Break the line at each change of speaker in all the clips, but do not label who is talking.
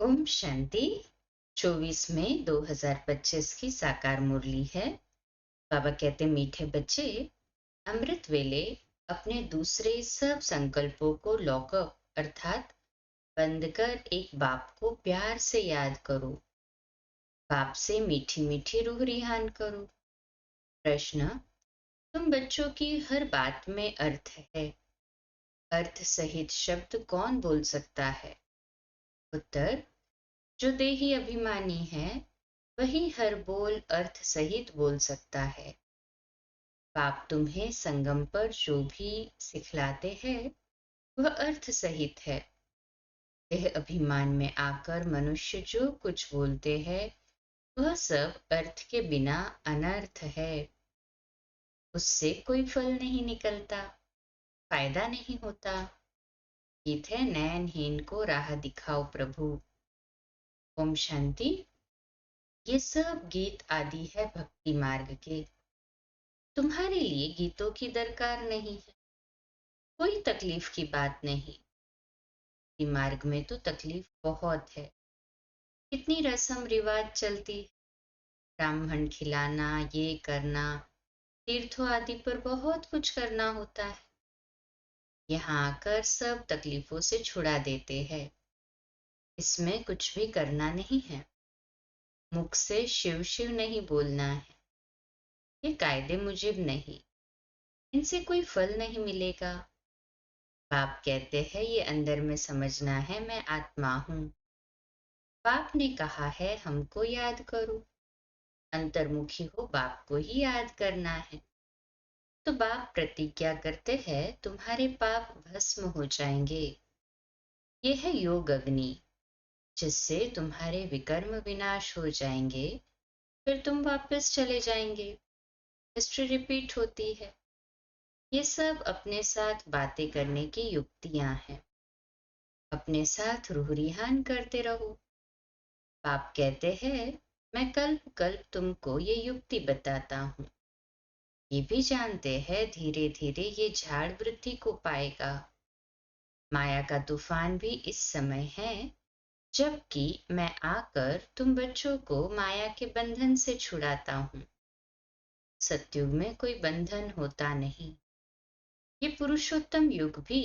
ओम शांति। 24 मई 2025 की साकार मुरली है। बाबा कहते, मीठे बच्चे, अमृत वेले अपने दूसरे सब संकल्पों को लॉकअप अर्थात बंद कर एक बाप को प्यार से याद करो। बाप से मीठी मीठी रूह रिहान करो। प्रश्न, तुम बच्चों की हर बात में अर्थ है, अर्थ सहित शब्द कौन बोल सकता है? उत्तर, जो देही अभिमानी है वही हर बोल अर्थ सहित बोल सकता है। बाप तुम्हें संगम पर जो भी सिखलाते हैं वह अर्थ सहित है। यह अभिमान में आकर मनुष्य जो कुछ बोलते हैं वह सब अर्थ के बिना अनर्थ है। उससे कोई फल नहीं निकलता, फायदा नहीं होता। गीत है, नयनहीन को राह दिखाओ प्रभु। ओम शांति। ये सब गीत आदि है भक्ति मार्ग के। तुम्हारे लिए गीतों की दरकार नहीं है, कोई तकलीफ की बात नहीं। भक्ति मार्ग में तो तकलीफ बहुत है। कितनी रस्म रिवाज चलती है, ब्राह्मण खिलाना, ये करना, तीर्थों आदि पर बहुत कुछ करना होता है। यहाँ आकर सब तकलीफों से छुड़ा देते हैं। इसमें कुछ भी करना नहीं है। मुख से शिव शिव नहीं बोलना है। ये कायदे मुजिब नहीं, इनसे कोई फल नहीं मिलेगा। बाप कहते हैं ये अंदर में समझना है, मैं आत्मा हूं। बाप ने कहा है हमको याद करो। अंतर्मुखी हो बाप को ही याद करना है। तो बाप प्रतिज्ञा करते हैं तुम्हारे पाप भस्म हो जाएंगे। ये है योग अग्नि, जिससे तुम्हारे विकर्म विनाश हो जाएंगे। फिर तुम वापस चले जाएंगे। हिस्ट्री रिपीट होती है। ये सब अपने साथ बातें करने की युक्तियां हैं। अपने साथ रूह रिहान करते रहो। बाप कहते हैं मैं कल्प कल्प तुमको ये युक्ति बताता हूँ। ये भी जानते हैं धीरे धीरे ये झाड़ वृद्धि को पाएगा। माया का तूफान भी इस समय है, जबकि मैं आकर तुम बच्चों को माया के बंधन से छुड़ाता हूँ। सतयुग में कोई बंधन होता नहीं। ये पुरुषोत्तम युग भी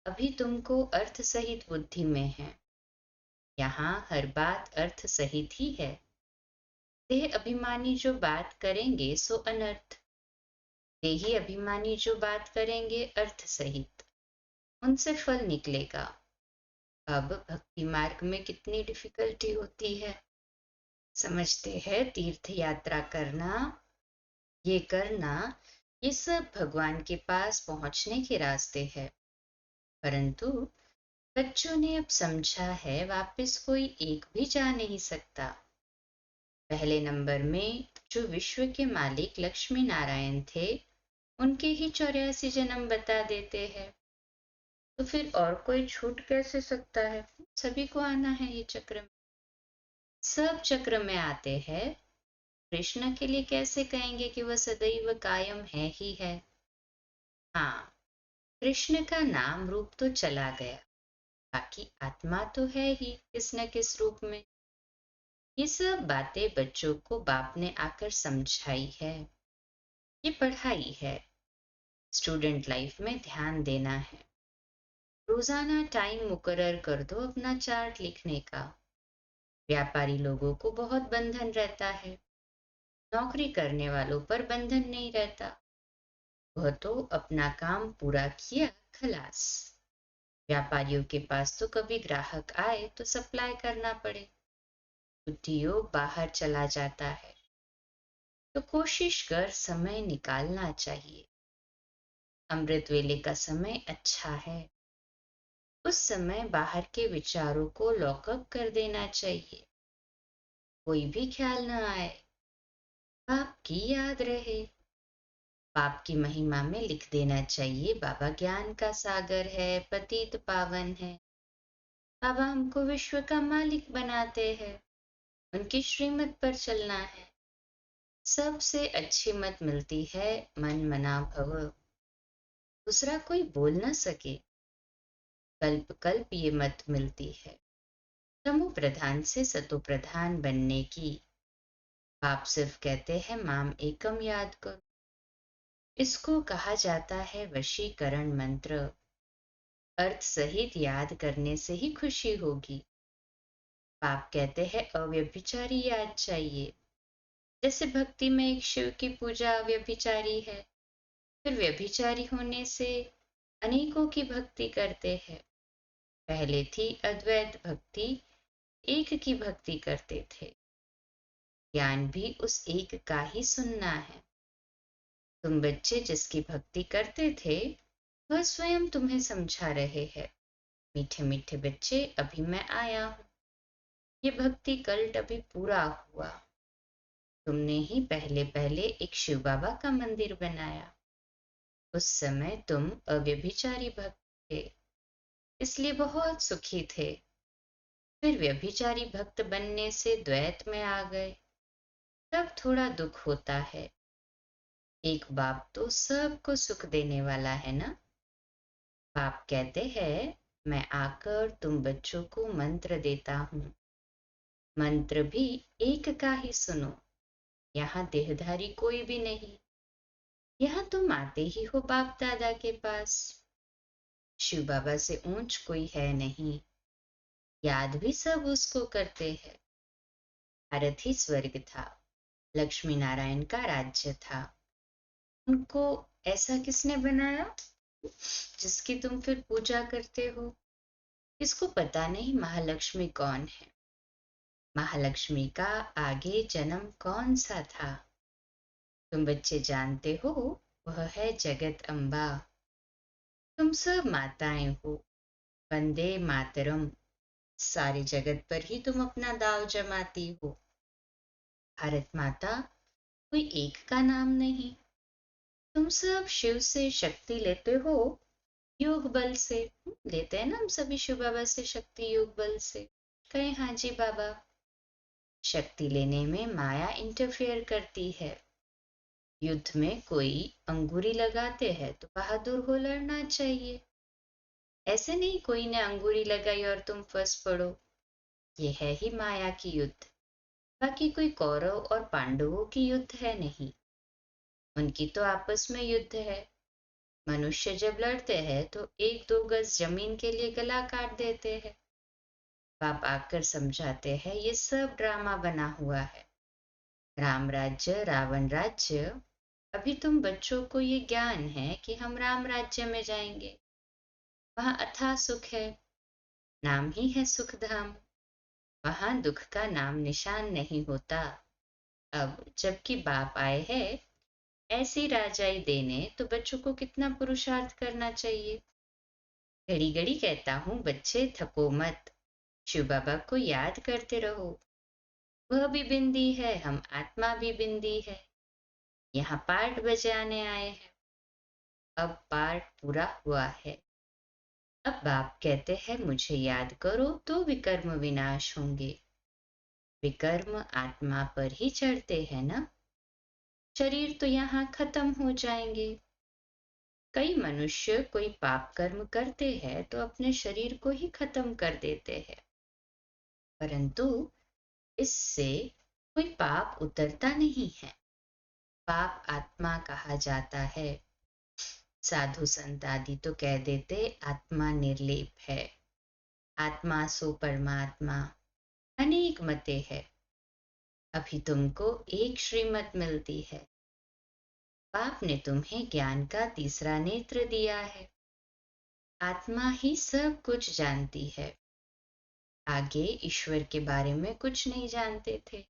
अभी तुमको अर्थ सहित बुद्धि में है। यहाँ हर बात अर्थ सहित ही है। देह अभिमानी जो बात करेंगे सो अनर्थ, देही अभिमानी जो बात करेंगे अर्थ सहित, उनसे फल निकलेगा। अब भक्ति मार्ग में कितनी डिफिकल्टी होती है। समझते हैं तीर्थ यात्रा करना, ये करना, ये सब भगवान के पास पहुंचने के रास्ते हैं। परंतु बच्चों ने अब समझा है वापस कोई एक भी जा नहीं सकता। पहले नंबर में जो विश्व के मालिक लक्ष्मी नारायण थे उनके ही 84 जन्म बता देते हैं। तो फिर और कोई छूट कैसे सकता है? सभी को आना है ये चक्र में। सब चक्र में आते हैं। कृष्ण के लिए कैसे कहेंगे कि वह सदैव कायम है ही है? हाँ, कृष्ण का नाम रूप तो चला गया, बाकी आत्मा तो है ही किस न किस रूप में। ये सब बातें बच्चों को बाप ने आकर समझाई है। ये पढ़ाई है। स्टूडेंट लाइफ में ध्यान देना है। रोजाना टाइम मुकर्रर कर दो अपना चार्ट लिखने का। व्यापारी लोगों को बहुत बंधन रहता है, नौकरी करने वालों पर बंधन नहीं रहता। वह तो अपना काम पूरा किया, खलास। व्यापारियों के पास तो कभी ग्राहक आए तो सप्लाई करना पड़े, बुद्धि योग बाहर चला जाता है। तो कोशिश कर समय निकालना चाहिए। अमृत वेले का समय अच्छा है। उस समय बाहर के विचारों को लॉकअप कर देना चाहिए। कोई भी ख्याल न आए, बाप की याद रहे। बाप की महिमा में लिख देना चाहिए बाबा ज्ञान का सागर है, पतित पावन है। बाबा हमको विश्व का मालिक बनाते हैं, उनकी श्रीमत पर चलना है। सबसे अच्छी मत मिलती है मन मना भव। दूसरा कोई बोल न सके, कल्प कल्प ये मत मिलती है। तमो प्रधान से सतो प्रधान बनने की। बाप सिर्फ कहते हैं माम एकम याद करो। इसको कहा जाता है वशीकरण मंत्र। अर्थ सहित याद करने से ही खुशी होगी। बाप कहते हैं अव्यभिचारी याद चाहिए। जैसे भक्ति में एक शिव की पूजा अव्यभिचारी है, फिर व्यभिचारी होने से अनेकों की भक्ति करते हैं। पहले थी अद्वैत भक्ति, एक की भक्ति करते थे। ज्ञान भी उस एक का ही सुनना है। तुम बच्चे जिसकी भक्ति करते थे वह स्वयं तुम्हें समझा रहे हैं। मीठे मीठे बच्चे, अभी मैं आया हूँ। ये भक्ति कल्ट अभी पूरा हुआ। तुमने ही पहले पहले एक शिव बाबा का मंदिर बनाया। उस समय तुम अव्यभिचारी भक्त थे, इसलिए बहुत सुखी थे। फिर व्यभिचारी भक्त बनने से द्वैत में आ गए, तब थोड़ा दुख होता है। एक बाप तो सबको सुख देने वाला है ना। बाप कहते हैं मैं आकर तुम बच्चों को मंत्र देता हूँ। मंत्र भी एक का ही सुनो। यहाँ देहधारी कोई भी नहीं। यहाँ तुम आते ही हो बाप दादा के पास। शिव बाबा से ऊंच कोई है नहीं। याद भी सब उसको करते हैं। भारत ही स्वर्ग था, लक्ष्मी नारायण का राज्य था। उनको ऐसा किसने बनाया जिसकी तुम फिर पूजा करते हो? इसको पता नहीं महालक्ष्मी कौन है। महालक्ष्मी का आगे जन्म कौन सा था? तुम बच्चे जानते हो, वह है जगत अम्बा। तुम सब माताएं हो। वंदे मातरम। सारे जगत पर ही तुम अपना दाव जमाती हो। भारत माता कोई एक का नाम नहीं। तुम सब शिव से शक्ति लेते हो, योग बल से। लेते हैं ना हम सभी शिव बाबा से शक्ति, योग बल से। कहे हाँ जी बाबा। शक्ति लेने में माया इंटरफेयर करती है। युद्ध में कोई अंगूरी लगाते हैं तो बहादुर हो लड़ना चाहिए। ऐसे नहीं कोई ने अंगूरी लगाई और तुम फंस पड़ो। ये है ही माया की युद्ध। बाकी कोई कौरव और पांडवों की युद्ध है नहीं। उनकी तो आपस में युद्ध है। मनुष्य जब लड़ते हैं तो एक दो गज जमीन के लिए गला काट देते हैं। बाप आकर समझाते हैं ये सब ड्रामा बना हुआ है। राम राज्य रावण राज्य। अभी तुम बच्चों को ये ज्ञान है कि हम राम राज्य में जाएंगे। वहां अथाह सुख है। नाम ही है सुख धाम। वहां दुख का नाम निशान नहीं होता। अब जबकि बाप आए हैं ऐसी राजाई देने, तो बच्चों को कितना पुरुषार्थ करना चाहिए। घड़ी घड़ी कहता हूँ बच्चे थको मत। शिव बाबा को याद करते रहो। वह भी बिंदी है, हम आत्मा भी बिंदी है। यहाँ पार्ट बजाने आए हैं। अब पार्ट पूरा हुआ है। अब बाप कहते हैं मुझे याद करो तो विकर्म विनाश होंगे। विकर्म आत्मा पर ही चढ़ते हैं ना। शरीर तो यहाँ खत्म हो जाएंगे। कई मनुष्य कोई पाप कर्म करते हैं तो अपने शरीर को ही खत्म कर देते हैं, परंतु इससे कोई पाप उतरता नहीं है। पाप आत्मा कहा जाता है। साधु संत आदि तो कह देते आत्मा निर्लेप है। आत्मा सो परमात्मा। अनेक मतें है। अभी तुमको एक श्रीमत मिलती है। बाप ने तुम्हें ज्ञान का तीसरा नेत्र दिया है। आत्मा ही सब कुछ जानती है। आगे ईश्वर के बारे में कुछ नहीं जानते थे।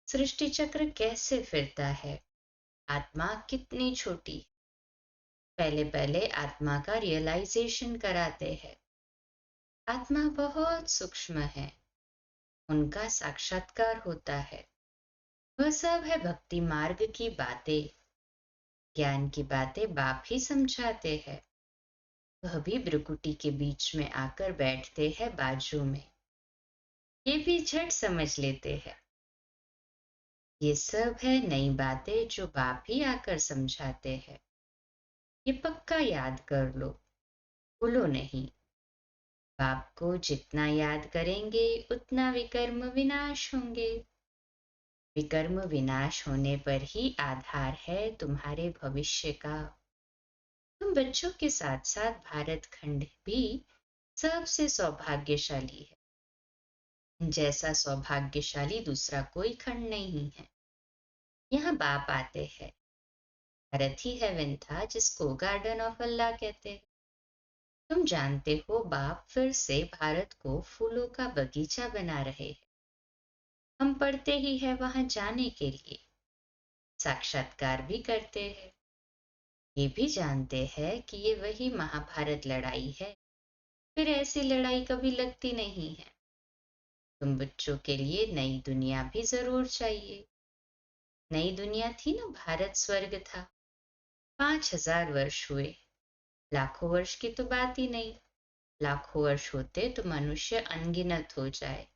सृष्टि चक्र कैसे फिरता है, आत्मा कितनी छोटी। पहले पहले आत्मा का रियलाइजेशन कराते हैं। आत्मा बहुत सूक्ष्म है, उनका साक्षात्कार होता है। वह सब है भक्ति मार्ग की बातें। ज्ञान की बातें बाप ही समझाते हैं। वह भी भ्रुकुटी के बीच में आकर बैठते हैं बाजू में। ये भी झट समझ लेते हैं। ये सब है नई बातें जो बाप ही आकर समझाते हैं। ये पक्का याद कर लो, भूलो नहीं। बाप को जितना याद करेंगे उतना विकर्म विनाश होंगे। विकर्म विनाश होने पर ही आधार है तुम्हारे भविष्य का। तुम बच्चों के साथ साथ भारत खंड भी सबसे सौभाग्यशाली है। जैसा सौभाग्यशाली दूसरा कोई खंड नहीं है। यहाँ बाप आते हैं। भारत ही हेवन था जिसको गार्डन ऑफ अल्लाह कहते हैं। तुम जानते हो बाप फिर से भारत को फूलों का बगीचा बना रहे हैं। हम पढ़ते ही है वहां जाने के लिए, साक्षात्कार भी करते हैं। ये भी जानते हैं कि ये वही महाभारत लड़ाई है। फिर ऐसी लड़ाई कभी लगती नहीं है। तुम बच्चों के लिए नई दुनिया भी जरूर चाहिए। नई दुनिया थी ना, भारत स्वर्ग था। 5,000 वर्ष हुए। लाखों वर्ष की तो बात ही नहीं। लाखों वर्ष होते तो मनुष्य अनगिनत हो जाए।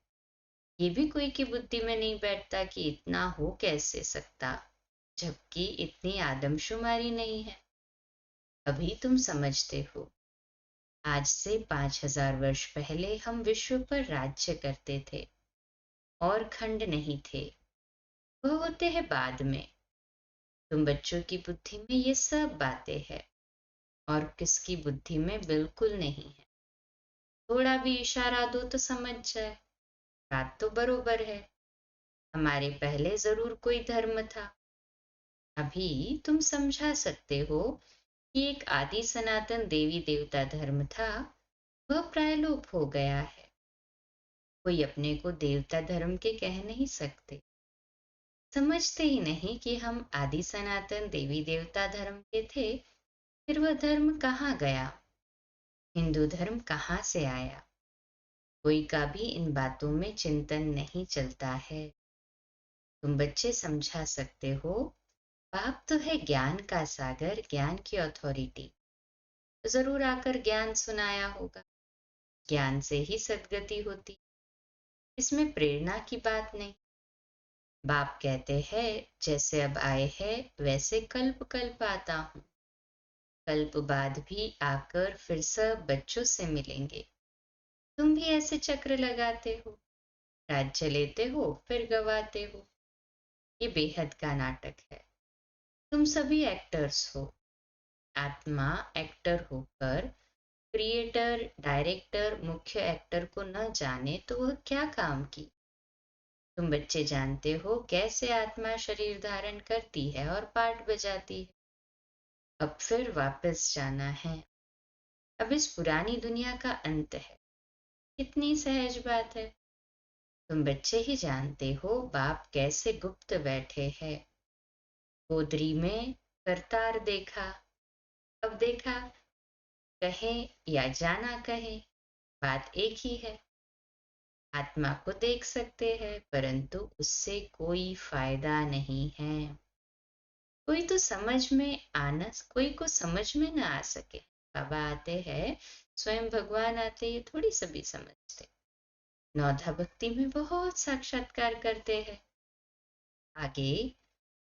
ये भी कोई की बुद्धि में नहीं बैठता कि इतना हो कैसे सकता, जबकि इतनी आदमशुमारी नहीं है। अभी तुम समझते हो। आज से 5,000 वर्ष पहले हम विश्व पर राज्य करते थे और खंड नहीं थे। वह होते हैं बाद में। तुम बच्चों की बुद्धि में ये सब बातें हैं और किसकी बुद्धि में बिल्कुल नहीं है। थोड़ा भी इशारा दो तो समझ जाए। बात तो बरोबर है। हमारे पहले जरूर कोई धर्म था। अभी तुम समझा सकते हो कि एक आदि सनातन देवी देवता धर्म था, वह प्रायलोप हो गया है। कोई अपने को देवता धर्म के कह नहीं सकते। समझते ही नहीं कि हम आदि सनातन देवी देवता धर्म के थे। फिर वह धर्म कहाँ गया? हिंदू धर्म कहाँ से आया? कोई का भी इन बातों में चिंतन नहीं चलता है। तुम बच्चे समझा सकते हो, बाप तो है ज्ञान का सागर, ज्ञान की अथॉरिटी। तो जरूर आकर ज्ञान सुनाया होगा। ज्ञान से ही सद्गति होती। इसमें प्रेरणा की बात नहीं। बाप कहते हैं जैसे अब आए हैं वैसे कल्प कल्प आता हूँ। कल्प बाद भी आकर फिर सब बच्चों से मिलेंगे। तुम भी ऐसे चक्र लगाते हो, राज्य लेते हो फिर गवाते हो। ये बेहद का नाटक है। तुम सभी एक्टर्स हो। आत्मा एक्टर होकर क्रिएटर, डायरेक्टर, मुख्य एक्टर को न जाने तो वह क्या काम की। तुम बच्चे जानते हो कैसे आत्मा शरीर धारण करती है और पार्ट बजाती है। अब फिर वापस जाना है। अब इस पुरानी दुनिया का अंत है। कितनी सहज बात है। तुम बच्चे ही जानते हो बाप कैसे गुप्त बैठे हैं। गोदरी में करतार देखा। अब देखा, कहे या जाना कहे, बात एक ही है। आत्मा को देख सकते हैं परंतु उससे कोई फायदा नहीं है। कोई तो समझ में आना, कोई को समझ में ना आ सके। बाबा आते हैं, स्वयं भगवान आते, ये थोड़ी सभी समझते। नौधा भक्ति में बहुत साक्षात्कार करते हैं। आगे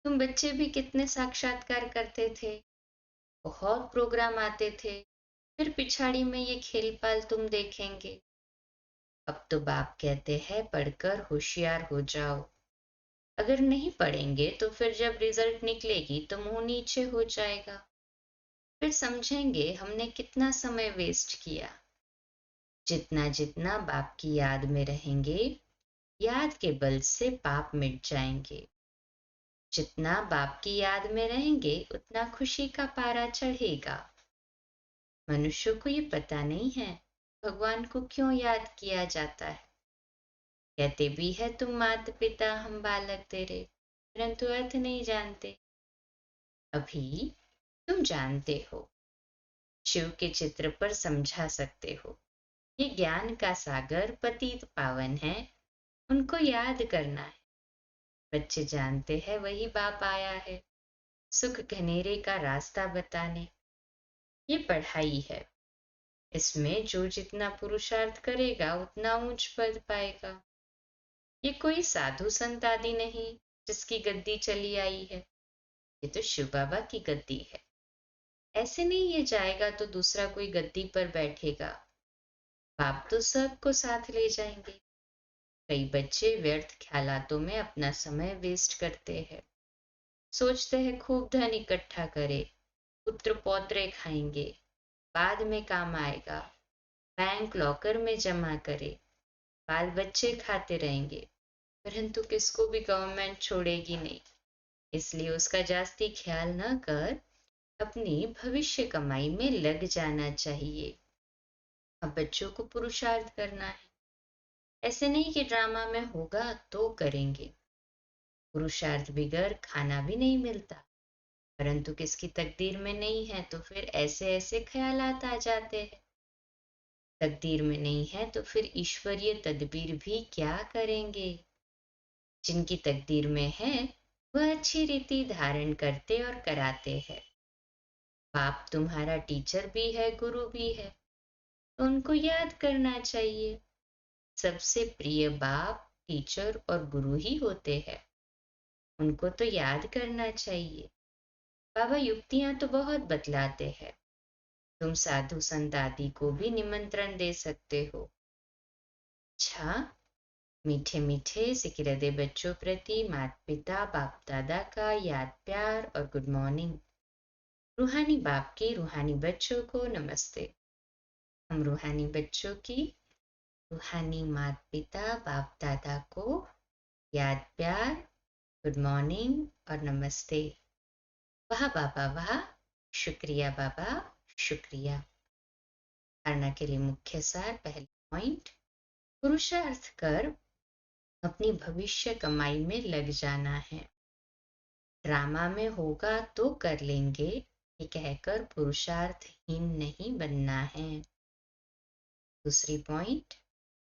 तुम बच्चे भी कितने साक्षात्कार करते थे। बहुत प्रोग्राम आते थे। फिर पिछाड़ी में ये खेल-पाल तुम देखेंगे। अब तो बाप कहते हैं पढ़कर होशियार हो जाओ। अगर नहीं पढ़ेंगे तो फिर जब रिजल्ट निकलेगी तो मुंह नीचे हो जाएगा। फिर समझेंगे हमने कितना समय वेस्ट किया। जितना जितना बाप की याद में रहेंगे, याद के बल से पाप मिट जाएंगे। जितना बाप की याद में रहेंगे उतना खुशी का पारा चढ़ेगा। मनुष्य को ये पता नहीं है भगवान को क्यों याद किया जाता है। कहते भी है तुम मात पिता हम बालक तेरे, परंतु अर्थ नहीं जानते। अभी तुम जानते हो। शिव के चित्र पर समझा सकते हो। ये ज्ञान का सागर पतित पावन है, उनको याद करना है। बच्चे जानते हैं वही बाप आया है, सुख घनेरे का रास्ता बताने। ये पढ़ाई है। इसमें जो जितना पुरुषार्थ करेगा उतना ऊंच पद पाएगा। ये कोई साधु संत आदि नहीं जिसकी गद्दी चली आई है। ये तो शिव बाबा की गद्दी है। ऐसे नहीं ये जाएगा तो दूसरा कोई गद्दी पर बैठेगा। बाप तो सबको साथ ले जाएंगे। कई बच्चे व्यर्थ ख्यालातों में अपना समय वेस्ट करते हैं। सोचते हैं खूब धन इकट्ठा करे, पुत्र पौत्रे खाएंगे, बाद में काम आएगा, बैंक लॉकर में जमा करे, बाल बच्चे खाते रहेंगे। परंतु किसको भी गवर्नमेंट छोड़ेगी नहीं, इसलिए उसका जास्ती ख्याल न कर अपनी भविष्य कमाई में लग जाना चाहिए। अब बच्चों को पुरुषार्थ करना है। ऐसे नहीं कि ड्रामा में होगा तो करेंगे। पुरुषार्थ बिगर खाना भी नहीं मिलता, परंतु किसकी तकदीर में नहीं है तो फिर ऐसे ऐसे ख्यालात आ जाते हैं। तकदीर में नहीं है तो फिर ईश्वरीय तदबीर भी क्या करेंगे। जिनकी तकदीर में है वह अच्छी रीति धारण करते और कराते हैं। बाप तुम्हारा टीचर भी है, गुरु भी है, तो उनको याद करना चाहिए। सबसे प्रिय बाप, टीचर और गुरु ही होते हैं, उनको तो याद करना चाहिए। बाबा युक्तियां तो बहुत बतलाते हैं। तुम साधु संत आदि को भी निमंत्रण दे सकते हो। अच्छा, मीठे मीठे सिकिरदे बच्चों प्रति माता पिता बाप दादा का याद प्यार और गुड मॉर्निंग। रूहानी बाप की रूहानी बच्चों को नमस्ते। हम रूहानी बच्चों की रूहानी माता पिता बाप दादा को याद प्यार, गुड मॉर्निंग और नमस्ते। वाह बाबा वाह, शुक्रिया बाबा शुक्रिया। धारणा के लिए मुख्य सार। पहला पॉइंट, पुरुषार्थ कर अपनी भविष्य कमाई में लग जाना है। ड्रामा में होगा तो कर लेंगे ये कहकर पुरुषार्थहीन नहीं बनना है। दूसरी पॉइंट,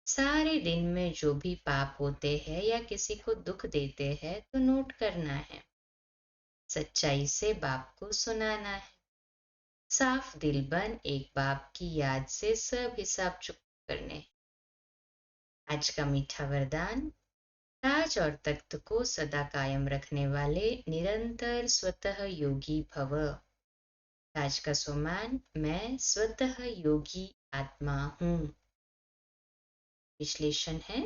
सारे दिन में जो भी पाप होते हैं या किसी को दुख देते हैं तो नोट करना है, सच्चाई से बाप को सुनाना है। साफ दिल बन एक बाप की याद से सब हिसाब चुकता करने। आज का मीठा वरदान, ताज और तख्त को सदा कायम रखने वाले निरंतर स्वतः योगी भव। ताज का स्वमान, मैं स्वतः योगी आत्मा हूँ। विश्लेषण है,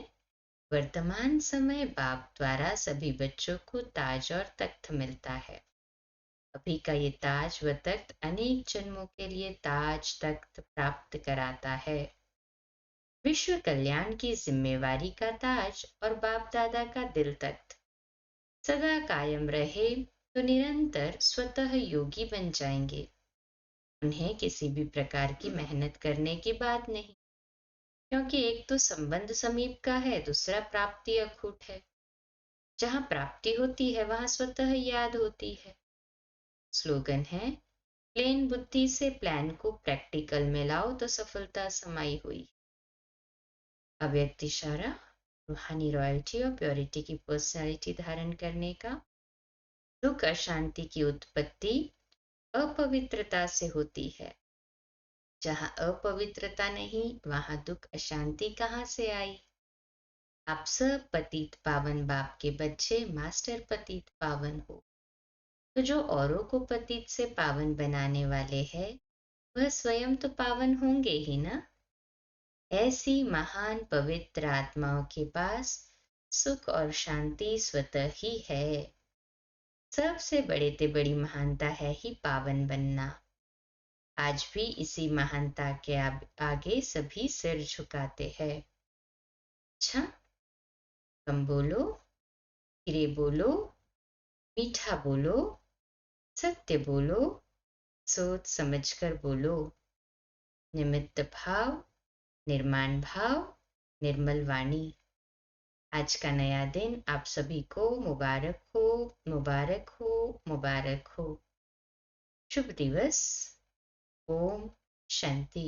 वर्तमान समय बाप द्वारा सभी बच्चों को ताज और तख्त मिलता है। अभी का ये ताज व तख्त अनेक जन्मों के लिए ताज तख्त प्राप्त कराता है। विश्व कल्याण की जिम्मेवारी का ताज और बाप दादा का दिल तख्त सदा कायम रहे तो निरंतर स्वतः योगी बन जाएंगे। उन्हें किसी भी प्रकार की मेहनत करने की बात नहीं, क्योंकि एक तो संबंध समीप का है, दूसरा प्राप्ति अखूट है। जहाँ प्राप्ति होती है वहां स्वतः याद होती है। स्लोगन है, प्लेन बुद्धि से प्लान को प्रैक्टिकल में लाओ तो सफलता समाई हुई। अव्यक्त इशारा, रूहानी रॉयल्टी और प्योरिटी की पर्सनालिटी धारण करने का। दुख अशांति की उत्पत्ति अपवित्रता से होती है। जहां अपवित्रता नहीं वहां दुख अशांति कहाँ से आई। आप सब पतित पावन बाप के बच्चे मास्टर पतित पावन हो, तो जो औरों को पतित से पावन बनाने वाले हैं वह स्वयं तो पावन होंगे ही ना। ऐसी महान पवित्र आत्माओं के पास सुख और शांति स्वतः ही है। सबसे बड़े ते बड़ी महानता है ही पावन बनना। आज भी इसी महानता के आगे सभी सिर झुकाते हैं। अच्छा, कम बोलो, धीरे बोलो, मीठा बोलो, सत्य बोलो, सोच समझकर बोलो। निमित्त भाव, निर्माण भाव, निर्मल वाणी। आज का नया दिन आप सभी को मुबारक हो, मुबारक हो, मुबारक हो। शुभ दिवस। ओम शांति।